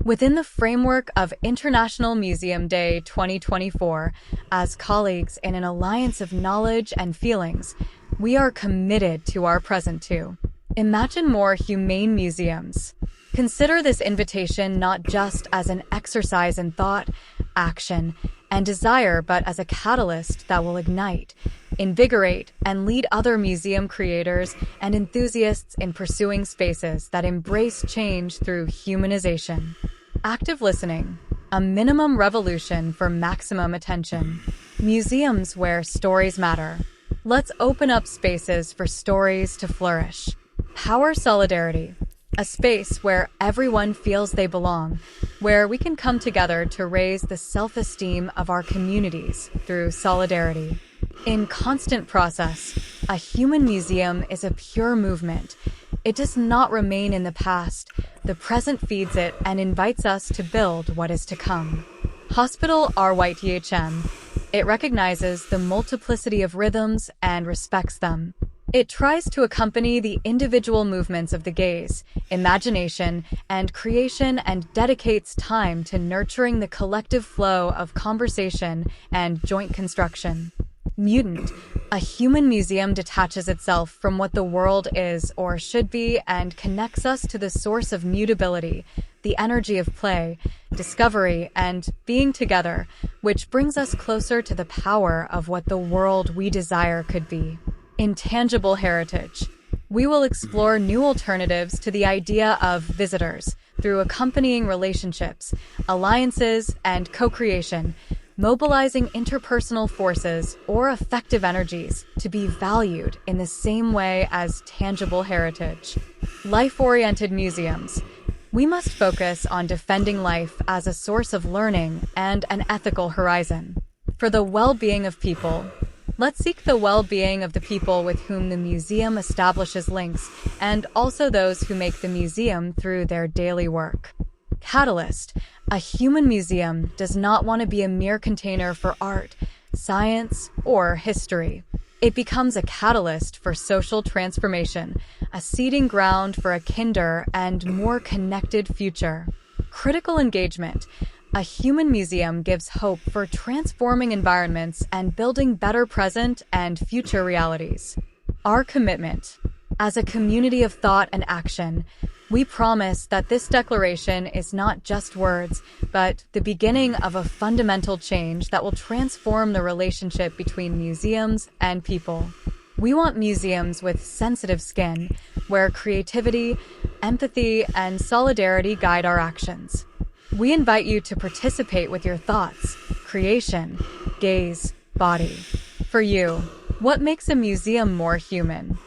Within the framework of International Museum Day 2024, as colleagues in an alliance of knowledge and feelings, we are committed to our present too. Imagine more humane museums. Consider this invitation not just as an exercise in thought, action, and desire, but as a catalyst that will ignite, invigorate, and lead other museum creators and enthusiasts in pursuing spaces that embrace change through humanization. Active listening, a minimum revolution for maximum attention. Museums where stories matter. Let's open up spaces for stories to flourish. Power Solidarity, a space where everyone feels they belong, where we can come together to raise the self-esteem of our communities through solidarity. In constant process, a human museum is a pure movement. It does not remain in the past. The present feeds it and invites us to build what is to come. Hospital RYTHM. It recognizes the multiplicity of rhythms and respects them. It tries to accompany the individual movements of the gaze, imagination, and creation and dedicates time to nurturing the collective flow of conversation and joint construction. Mutant, a human museum detaches itself from what the world is or should be and connects us to the source of mutability, the energy of play, discovery, and being together, which brings us closer to the power of what the world we desire could be. Intangible heritage. We will explore new alternatives to the idea of visitors through accompanying relationships, alliances, and co-creation, mobilizing interpersonal forces or effective energies to be valued in the same way as tangible heritage. Life-oriented museums. We must focus on defending life as a source of learning and an ethical horizon. For the well-being of people, let's seek the well-being of the people with whom the museum establishes links and also those who make the museum through their daily work. Catalyst. A human museum does not want to be a mere container for art, science, or history. It becomes a catalyst for social transformation, a seeding ground for a kinder and more connected future. Critical engagement. A human museum gives hope for transforming environments and building better present and future realities. Our commitment. As a community of thought and action, we promise that this declaration is not just words, but the beginning of a fundamental change that will transform the relationship between museums and people. We want museums with sensitive skin, where creativity, empathy, and solidarity guide our actions. We invite you to participate with your thoughts, creation, gaze, body. For you, what makes a museum more human?